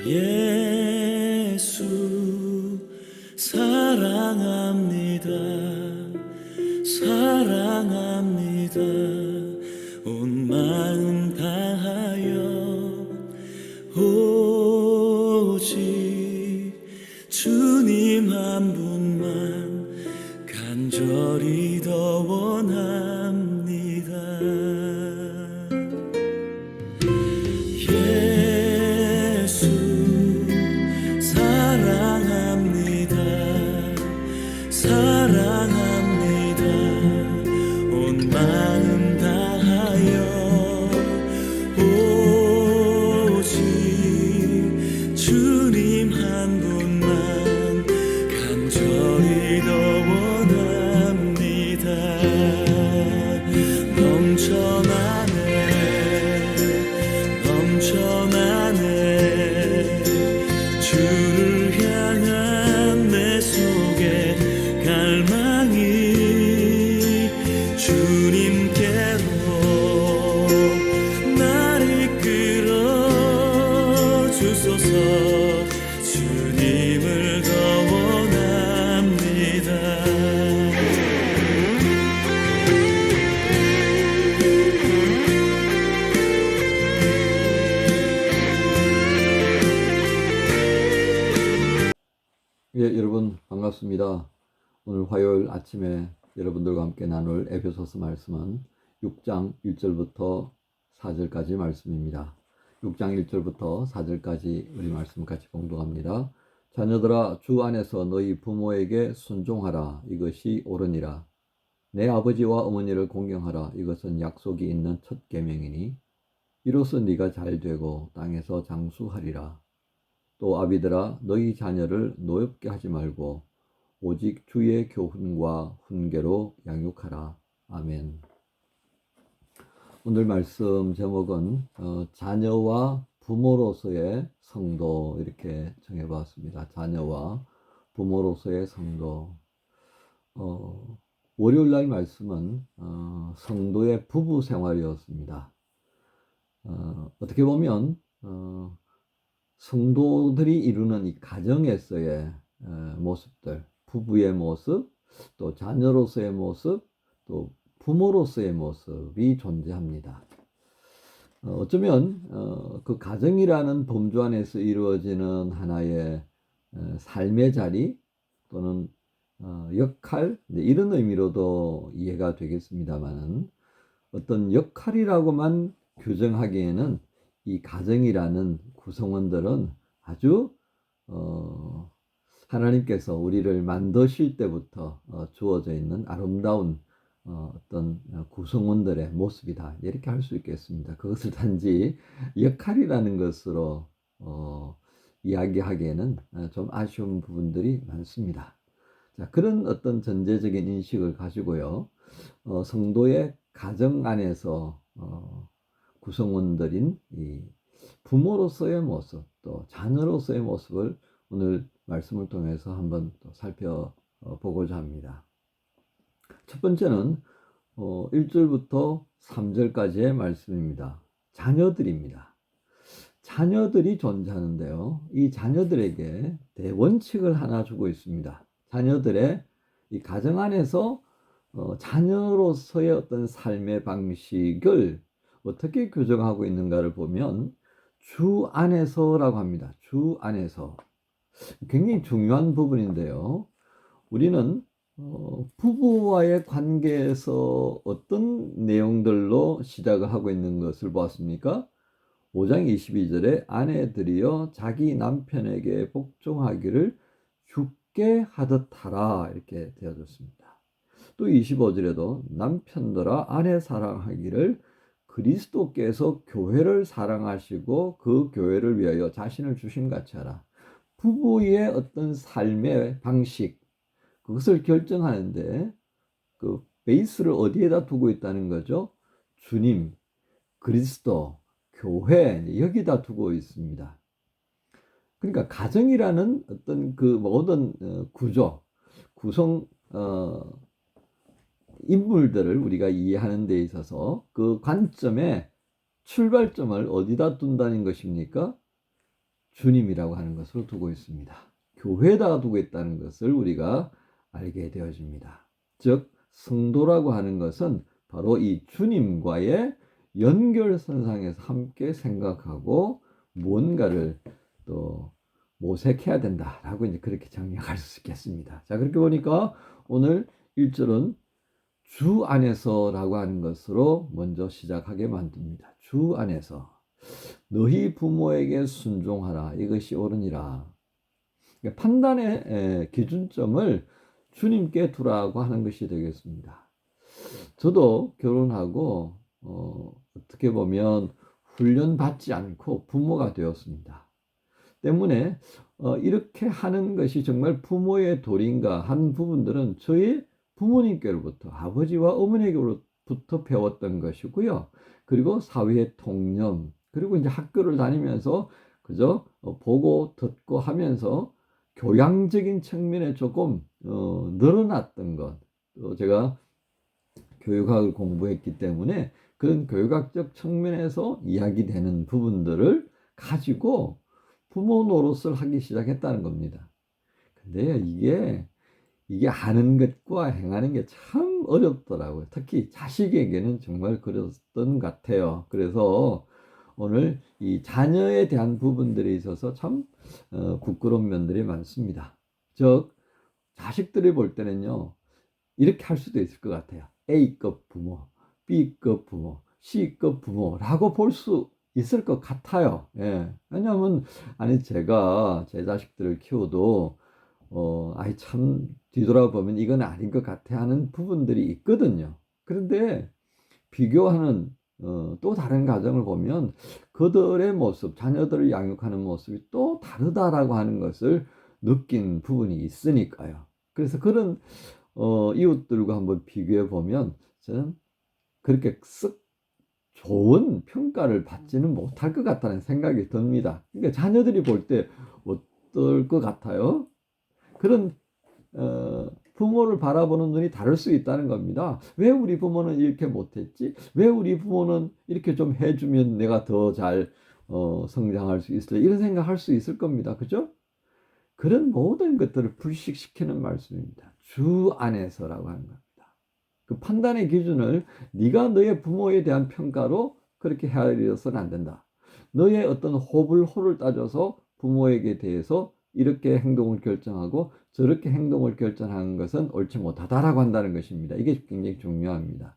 예수 사랑합니다. 사랑합니다. 온 마음 다하여 오직 주님 한 분만 간절히 더 원합니다. 예수 사랑합니다. 사랑합니다. 온 마음 다하여 오직 주님 한 분만 간절히 더 원합니다. 넘쳐나네 주를 향한 내 속의 갈망이 주님께로 날 이끌어 주소서. 주님을 더 원합니다. 예, 여러분 반갑습니다. 오늘 화요일 아침에 여러분들과 함께 나눌 에베소서 말씀은 6장 1절부터 4절까지 말씀입니다. 6장 1절부터 4절까지 우리 말씀 같이 봉독합니다. 자녀들아, 주 안에서 너희 부모에게 순종하라. 이것이 옳으니라. 내 아버지와 어머니를 공경하라. 이것은 약속이 있는 첫 계명이니 이로써 네가 잘되고 땅에서 장수하리라. 또 아비들아, 너희 자녀를 노엽게 하지 말고 오직 주의 교훈과 훈계로 양육하라. 아멘. 오늘 말씀 제목은 자녀와 부모로서의 성도, 이렇게 정해봤습니다. 자녀와 부모로서의 성도. 월요일날 말씀은 성도의 부부 생활이었습니다. 어떻게 보면 성도들이 이루는 이 가정에서의 모습들, 부부의 모습, 또 자녀로서의 모습, 또 부모로서의 모습이 존재합니다. 어쩌면 그 가정이라는 범주 안에서 이루어지는 하나의 삶의 자리 또는 역할, 이런 의미로도 이해가 되겠습니다만, 어떤 역할이라고만 규정하기에는 이 가정이라는 구성원들은 아주 하나님께서 우리를 만드실 때부터 주어져 있는 아름다운 어떤 구성원들의 모습이다, 이렇게 할 수 있겠습니다. 그것을 단지 역할이라는 것으로 이야기하기에는 좀 아쉬운 부분들이 많습니다. 자, 그런 어떤 전제적인 인식을 가지고요, 성도의 가정 안에서 구성원들인 이 부모로서의 모습, 또 자녀로서의 모습을 오늘 말씀을 통해서 한번 또 살펴보고자 합니다. 첫 번째는 1절부터 3절까지의 말씀입니다. 자녀들입니다. 자녀들이 존재하는데요, 이 자녀들에게 대원칙을 하나 주고 있습니다. 자녀들의 이 가정 안에서 자녀로서의 어떤 삶의 방식을 어떻게 규정하고 있는가를 보면 주 안에서라고 합니다. 주 안에서. 굉장히 중요한 부분인데요, 우리는 부부와의 관계에서 어떤 내용들로 시작을 하고 있는 것을 보았습니까? 5장 22절에 아내들이여 자기 남편에게 복종하기를 주께 하듯 하라, 이렇게 되어졌습니다. 또 25절에도 남편들아 아내 사랑하기를 그리스도께서 교회를 사랑하시고 그 교회를 위하여 자신을 주심 같이 하라. 부부의 어떤 삶의 방식, 그것을 결정하는데 그 베이스를 어디에다 두고 있다는 거죠? 주님, 그리스도, 교회, 여기다 두고 있습니다. 그러니까 가정이라는 어떤 그 모든 구조, 구성 인물들을 우리가 이해하는 데 있어서 그 관점의 출발점을 어디다 둔다는 것입니까? 주님이라고 하는 것으로 두고 있습니다. 교회에다가 두고 있다는 것을 우리가 알게 되어집니다. 즉 성도라고 하는 것은 바로 이 주님과의 연결선상에서 함께 생각하고 무언가를 또 모색해야 된다라고 이제 그렇게 정리할 수 있겠습니다. 자, 그렇게 보니까 오늘 1절은 주 안에서라고 하는 것으로 먼저 시작하게 만듭니다. 주 안에서 너희 부모에게 순종하라. 이것이 옳으니라. 판단의 기준점을 주님께 두라고 하는 것이 되겠습니다. 저도 결혼하고 어떻게 보면 훈련받지 않고 부모가 되었습니다. 때문에 이렇게 하는 것이 정말 부모의 도리인가 한 부분들은 저희 부모님께로부터 아버지와 어머니께로부터 배웠던 것이고요. 그리고 사회의 통념, 그리고 이제 학교를 다니면서 그저 보고 듣고 하면서 교양적인 측면에 조금 늘어났던 것. 또 제가 교육학을 공부했기 때문에 그런 교육학적 측면에서 이야기되는 부분들을 가지고 부모 노릇을 하기 시작했다는 겁니다. 근데 이게 하는 것과 행하는 게 참 어렵더라고요. 특히 자식에게는 정말 그랬던 것 같아요. 그래서 오늘 이 자녀에 대한 부분들에 있어서 참 부끄러운 면들이 많습니다. 즉 자식들이 볼 때는요, 이렇게 할 수도 있을 것 같아요. A급 부모, B급 부모, C급 부모라고 볼 수 있을 것 같아요. 예. 왜냐하면 아니 제가 제 자식들을 키워도 아이 참 뒤돌아보면 이건 아닌 것 같아 하는 부분들이 있거든요. 그런데 비교하는 또 다른 가정을 보면 그들의 모습, 자녀들을 양육하는 모습이 또 다르다라고 하는 것을 느낀 부분이 있으니까요. 그래서 그런 이웃들과 한번 비교해 보면 저는 그렇게 쓱 좋은 평가를 받지는 못할 것 같다는 생각이 듭니다. 그러니까 자녀들이 볼 때 어떨 것 같아요? 그런 부모를 바라보는 눈이 다를 수 있다는 겁니다. 왜 우리 부모는 이렇게 못했지? 왜 우리 부모는 이렇게 좀 해주면 내가 더 잘 성장할 수 있을까? 이런 생각할 수 있을 겁니다. 그죠? 그런 모든 것들을 불식시키는 말씀입니다. 주 안에서라고 하는 겁니다. 그 판단의 기준을 네가 너의 부모에 대한 평가로 그렇게 헤아려서는 안 된다. 너의 어떤 호불호를 따져서 부모에게 대해서 이렇게 행동을 결정하고 저렇게 행동을 결정하는 것은 옳지 못하다라고 한다는 것입니다. 이게 굉장히 중요합니다.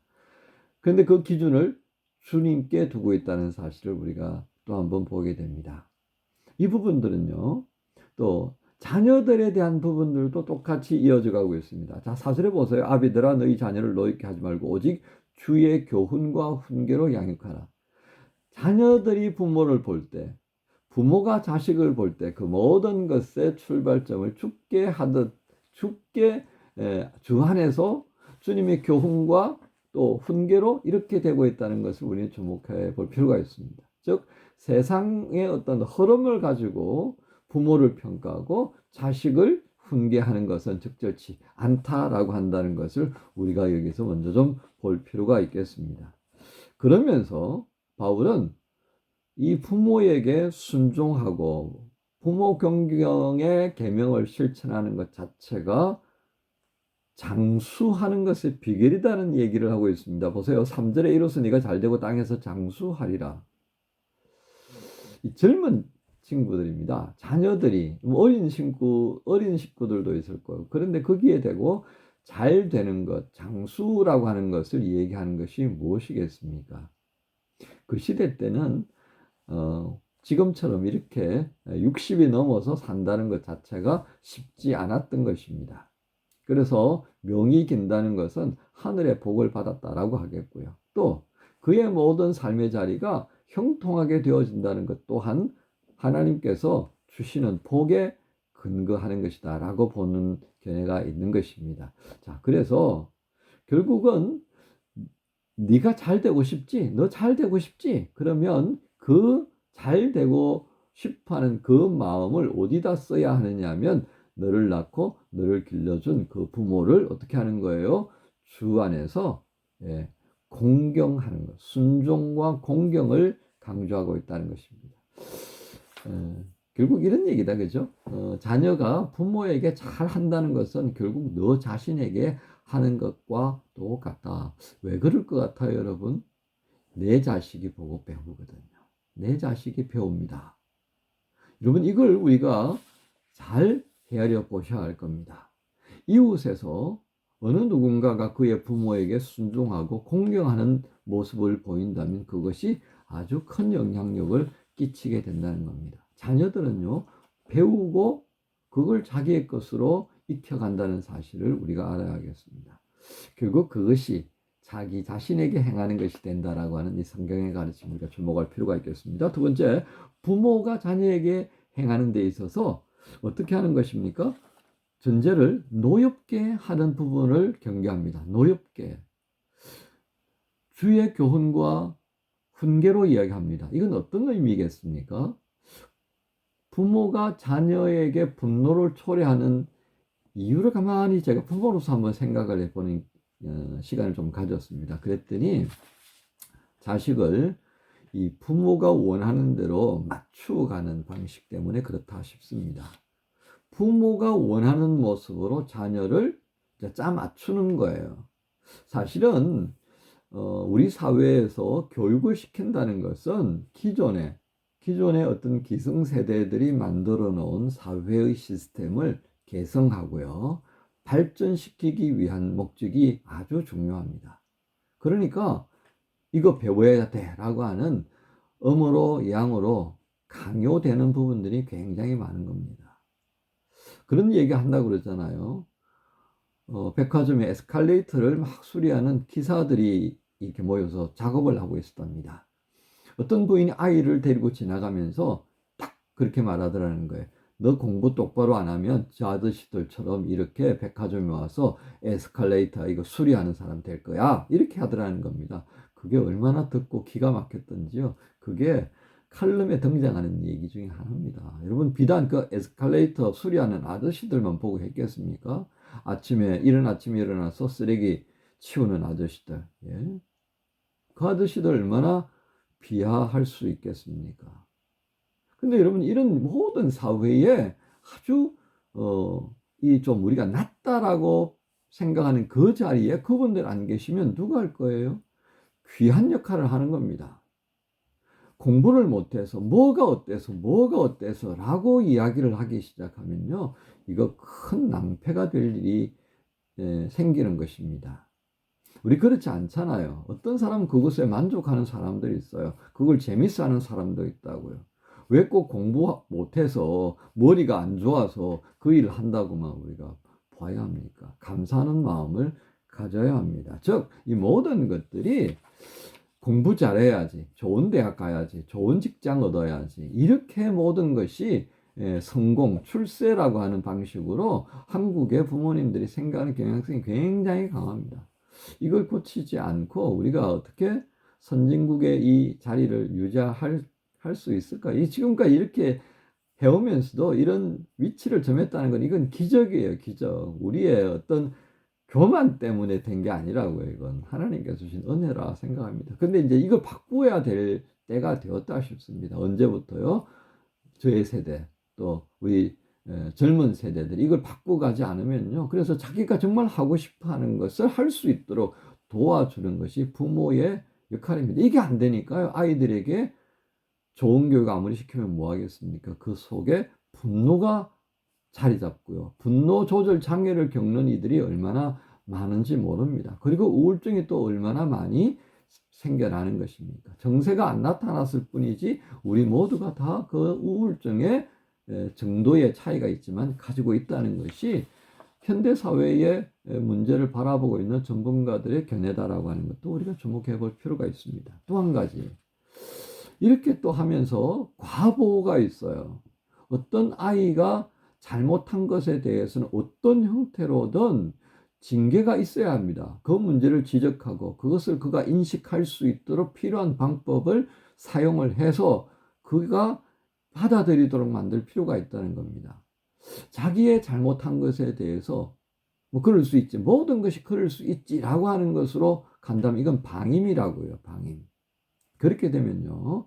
그런데 그 기준을 주님께 두고 있다는 사실을 우리가 또 한번 보게 됩니다. 이 부분들은요, 또 자녀들에 대한 부분들도 똑같이 이어져 가고 있습니다. 자, 4절에 보세요. 아비들아 너희 자녀를 노엽게 하지 말고 오직 주의 교훈과 훈계로 양육하라. 자녀들이 부모를 볼 때, 부모가 자식을 볼 때 그 모든 것의 출발점을 주께 하듯 주께 주 안에서 주님의 교훈과 또 훈계로 이렇게 되고 있다는 것을 우리는 주목해 볼 필요가 있습니다. 즉 세상의 어떤 흐름을 가지고 부모를 평가하고 자식을 훈계하는 것은 적절치 않다라고 한다는 것을 우리가 여기서 먼저 좀 볼 필요가 있겠습니다. 그러면서 바울은 이 부모에게 순종하고 부모 경경의 계명을 실천하는 것 자체가 장수하는 것의 비결이라는 얘기를 하고 있습니다. 보세요. 3절에 이로써 네가 잘되고 땅에서 장수하리라. 이 젊은 친구들입니다. 자녀들이 어린 식구들도 있을 거예요. 그런데 거기에 대고 잘 되는 것, 장수라고 하는 것을 얘기하는 것이 무엇이겠습니까? 그 시대 때는 지금처럼 이렇게 60이 넘어서 산다는 것 자체가 쉽지 않았던 것입니다. 그래서 명이 긴다는 것은 하늘의 복을 받았다라고 하겠고요. 또 그의 모든 삶의 자리가 형통하게 되어진다는 것 또한 하나님께서 주시는 복에 근거하는 것이다 라고 보는 견해가 있는 것입니다. 자, 그래서 결국은 네가 잘 되고 싶지? 너 잘 되고 싶지? 그러면 그 잘 되고 싶어하는 그 마음을 어디다 써야 하느냐 하면 너를 낳고 너를 길러준 그 부모를 어떻게 하는 거예요? 주 안에서 공경하는 것, 순종과 공경을 강조하고 있다는 것입니다. 결국 이런 얘기다, 그죠? 자녀가 부모에게 잘 한다는 것은 결국 너 자신에게 하는 것과 똑같다. 왜 그럴 것 같아요, 여러분? 내 자식이 보고 배우거든요. 내 자식이 배웁니다. 여러분, 이걸 우리가 잘 헤아려 보셔야 할 겁니다. 이웃에서 어느 누군가가 그의 부모에게 순종하고 공경하는 모습을 보인다면 그것이 아주 큰 영향력을 끼치게 된다는 겁니다. 자녀들은요, 배우고 그걸 자기의 것으로 익혀간다는 사실을 우리가 알아야겠습니다. 결국 그것이 자기 자신에게 행하는 것이 된다라고 하는 이 성경의 가르침을 우리가 주목할 필요가 있겠습니다. 두 번째, 부모가 자녀에게 행하는 데 있어서 어떻게 하는 것입니까? 전제를 노엽게 하는 부분을 경계합니다. 노엽게. 주의 교훈과 훈계로 이야기합니다. 이건 어떤 의미겠습니까? 부모가 자녀에게 분노를 초래하는 이유를 가만히 제가 부모로서 한번 생각을 해보는 시간을 좀 가졌습니다. 그랬더니 자식을 이 부모가 원하는 대로 맞추어가는 방식 때문에 그렇다 싶습니다. 부모가 원하는 모습으로 자녀를 짜 맞추는 거예요. 사실은 우리 사회에서 교육을 시킨다는 것은 기존의 어떤 기성세대들이 만들어 놓은 사회의 시스템을 개성하고요, 발전시키기 위한 목적이 아주 중요합니다. 그러니까 이거 배워야 돼라고 하는 음으로 양으로 강요되는 부분들이 굉장히 많은 겁니다. 그런 얘기 한다고 그러잖아요. 백화점에 에스컬레이터를 막 수리하는 기사들이 이렇게 모여서 작업을 하고 있었답니다. 어떤 부인이 아이를 데리고 지나가면서 딱 그렇게 말하더라는 거예요. 너 공부 똑바로 안 하면 저 아저씨들처럼 이렇게 백화점에 와서 에스컬레이터 이거 수리하는 사람 될 거야. 이렇게 하더라는 겁니다. 그게 얼마나 듣고 기가 막혔던지요. 그게 칼럼에 등장하는 얘기 중에 하나입니다. 여러분, 비단 그 에스컬레이터 수리하는 아저씨들만 보고 했겠습니까? 이른 아침에 일어나서 쓰레기 치우는 아저씨들. 예? 그 아저씨들 얼마나 비하할 수 있겠습니까? 근데 여러분, 이런 모든 사회에 아주 이 좀 우리가 낫다라고 생각하는 그 자리에 그분들 안 계시면 누가 할 거예요? 귀한 역할을 하는 겁니다. 공부를 못해서 뭐가 어때서 라고 이야기를 하기 시작하면요, 이거 큰 낭패가 될 일이 생기는 것입니다. 우리 그렇지 않잖아요. 어떤 사람은 그것에 만족하는 사람들이 있어요. 그걸 재밌어 하는 사람도 있다고요. 왜 꼭 공부 못해서 머리가 안 좋아서 그 일을 한다고만 우리가 봐야 합니까? 감사하는 마음을 가져야 합니다. 즉, 이 모든 것들이 공부 잘해야지, 좋은 대학 가야지, 좋은 직장 얻어야지, 이렇게 모든 것이 성공, 출세라고 하는 방식으로 한국의 부모님들이 생각하는 경향성이 굉장히 강합니다. 이걸 고치지 않고 우리가 어떻게 선진국의 이 자리를 유지할 수 있을까? 지금까지 이렇게 해오면서도 이런 위치를 점했다는 건 이건 기적이에요, 기적. 우리의 어떤 교만 때문에 된 게 아니라고요. 이건 하나님께서 주신 은혜라 생각합니다. 근데 이제 이걸 바꾸어야 될 때가 되었다 싶습니다. 언제부터요? 저의 세대, 또 우리 젊은 세대들이 이걸 바꿔가지 않으면요, 그래서 자기가 정말 하고 싶어 하는 것을 할 수 있도록 도와주는 것이 부모의 역할입니다. 이게 안 되니까요, 아이들에게 좋은 교육 아무리 시키면 뭐 하겠습니까? 그 속에 분노가 자리 잡고요, 분노 조절 장애를 겪는 이들이 얼마나 많은지 모릅니다. 그리고 우울증이 또 얼마나 많이 생겨나는 것입니까? 정세가 안 나타났을 뿐이지 우리 모두가 다 그 우울증의 정도의 차이가 있지만 가지고 있다는 것이 현대 사회의 문제를 바라보고 있는 전문가들의 견해다라고 하는 것도 우리가 주목해 볼 필요가 있습니다. 또 한 가지, 이렇게 또 하면서 과보호가 있어요. 어떤 아이가 잘못한 것에 대해서는 어떤 형태로든 징계가 있어야 합니다. 그 문제를 지적하고 그것을 그가 인식할 수 있도록 필요한 방법을 사용을 해서 그가 받아들이도록 만들 필요가 있다는 겁니다. 자기의 잘못한 것에 대해서 뭐 그럴 수 있지, 모든 것이 그럴 수 있지라고 하는 것으로 간다면 이건 방임이라고요, 방임. 그렇게 되면요,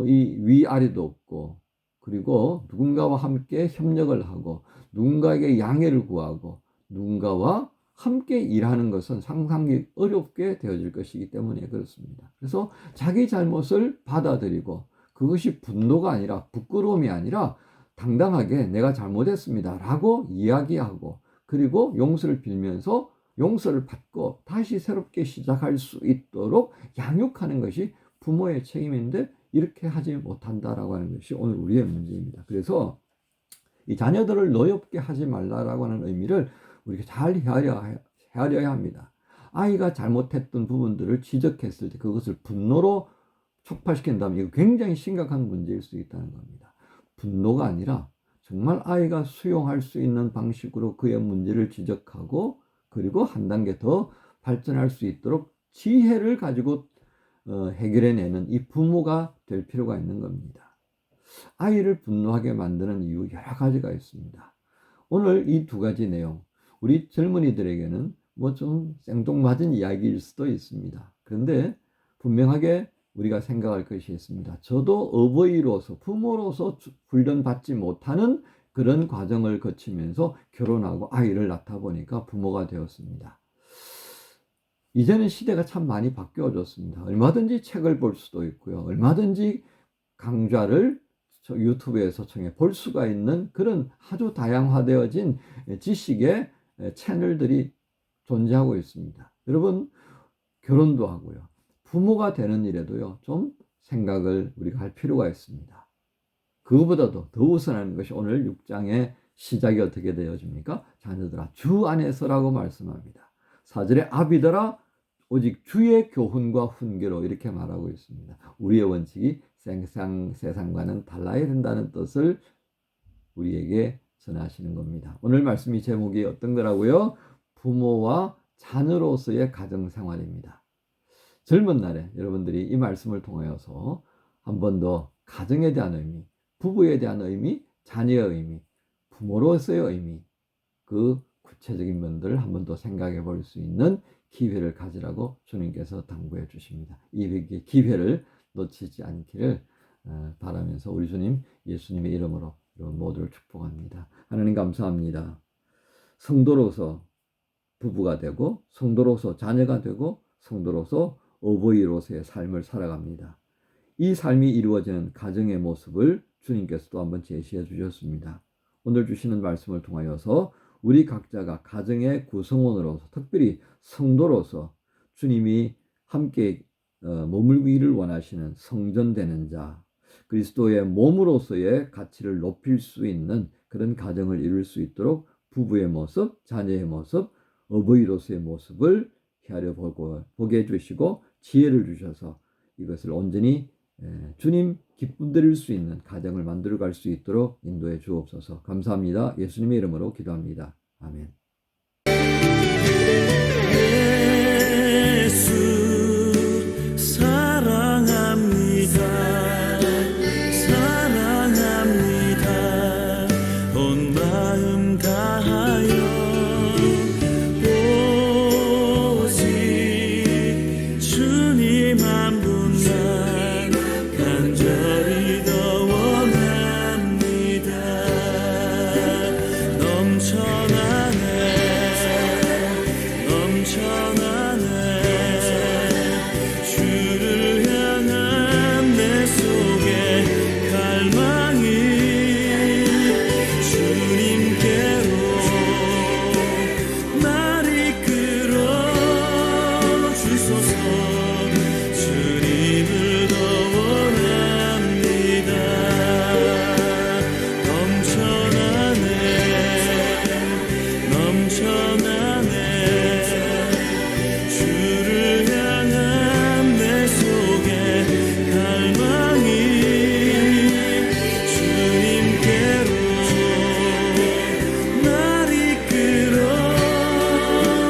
이 위아래도 없고 그리고 누군가와 함께 협력을 하고 누군가에게 양해를 구하고 누군가와 함께 일하는 것은 상상이 어렵게 되어질 것이기 때문에 그렇습니다. 그래서 자기 잘못을 받아들이고 그것이 분노가 아니라 부끄러움이 아니라 당당하게 내가 잘못했습니다 라고 이야기하고 그리고 용서를 빌면서 용서를 받고 다시 새롭게 시작할 수 있도록 양육하는 것이 부모의 책임인데 이렇게 하지 못한다라고 하는 것이 오늘 우리의 문제입니다. 그래서 이 자녀들을 노엽게 하지 말라라고 하는 의미를 우리가 잘 헤아려야 합니다. 아이가 잘못했던 부분들을 지적했을 때 그것을 분노로 촉발시킨다면 이거 굉장히 심각한 문제일 수 있다는 겁니다. 분노가 아니라 정말 아이가 수용할 수 있는 방식으로 그의 문제를 지적하고 그리고 한 단계 더 발전할 수 있도록 지혜를 가지고 해결해내는 이 부모가 될 필요가 있는 겁니다. 아이를 분노하게 만드는 이유 여러 가지가 있습니다. 오늘 이 두 가지 내용 우리 젊은이들에게는 뭐 좀 생뚱맞은 이야기일 수도 있습니다. 그런데 분명하게 우리가 생각할 것이 있습니다. 저도 어버이로서 부모로서 훈련받지 못하는 그런 과정을 거치면서 결혼하고 아이를 낳다 보니까 부모가 되었습니다. 이제는 시대가 참 많이 바뀌어졌습니다. 얼마든지 책을 볼 수도 있고요. 얼마든지 강좌를 유튜브에서 청해 볼 수가 있는 그런 아주 다양화되어진 지식의 채널들이 존재하고 있습니다. 여러분 결혼도 하고요. 부모가 되는 일에도요. 좀 생각을 우리가 할 필요가 있습니다. 그거보다도 더 우선하는 것이 오늘 6장의 시작이 어떻게 되어집니까? 자녀들아 주 안에서라고 말씀합니다. 4절에 아비들아 오직 주의 교훈과 훈계로 이렇게 말하고 있습니다. 우리의 원칙이 세상과는 달라야 된다는 뜻을 우리에게 전하시는 겁니다. 오늘 말씀이 제목이 어떤 거라고요? 부모와 자녀로서의 가정생활입니다. 젊은 날에 여러분들이 이 말씀을 통하여서 한 번 더 가정에 대한 의미, 부부에 대한 의미, 자녀의 의미, 부모로서의 의미, 그 구체적인 면들을 한 번 더 생각해 볼 수 있는 기회를 가지라고 주님께서 당부해 주십니다. 이 기회를 놓치지 않기를 바라면서 우리 주님 예수님의 이름으로 모두를 축복합니다. 하나님 감사합니다. 성도로서 부부가 되고 성도로서 자녀가 되고 성도로서 어버이로서의 삶을 살아갑니다. 이 삶이 이루어지는 가정의 모습을 주님께서도 한번 제시해 주셨습니다. 오늘 주시는 말씀을 통하여서 우리 각자가 가정의 구성원으로서 특별히 성도로서 주님이 함께 머물기를 원하시는 성전되는 자, 그리스도의 몸으로서의 가치를 높일 수 있는 그런 가정을 이룰 수 있도록 부부의 모습, 자녀의 모습, 어버이로서의 모습을 헤아려 보게 해주시고 지혜를 주셔서 이것을 온전히 주님 기쁨 드릴 수 있는 가정을 만들어 갈 수 있도록 인도해 주옵소서. 감사합니다. 예수님의 이름으로 기도합니다. 아멘. 예수 사랑합니다. 사랑합니다. 온 마음 다하여 오직 주님 한 분만 간절히 더 원합니다. 넘쳐나네 주를 향한 내 속에 갈망이 주님께로 날 이끌어 주소서. 주님을 더 원합니다. 넘쳐나네 주를 향한 내 속에 갈망이 주님께로 날 이끌어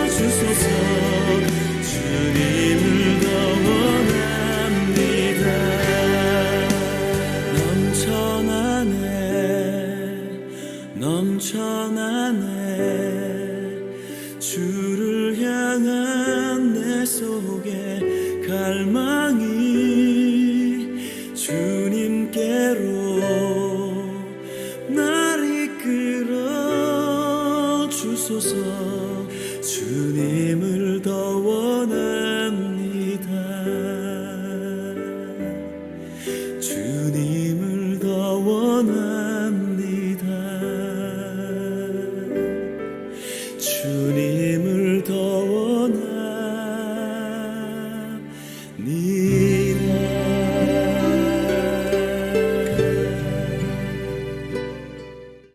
주소서. 주님을 더 원합니다. 넘쳐나네 주를 향한 내 속에 갈망이 주님께로 주옵소서. 주님을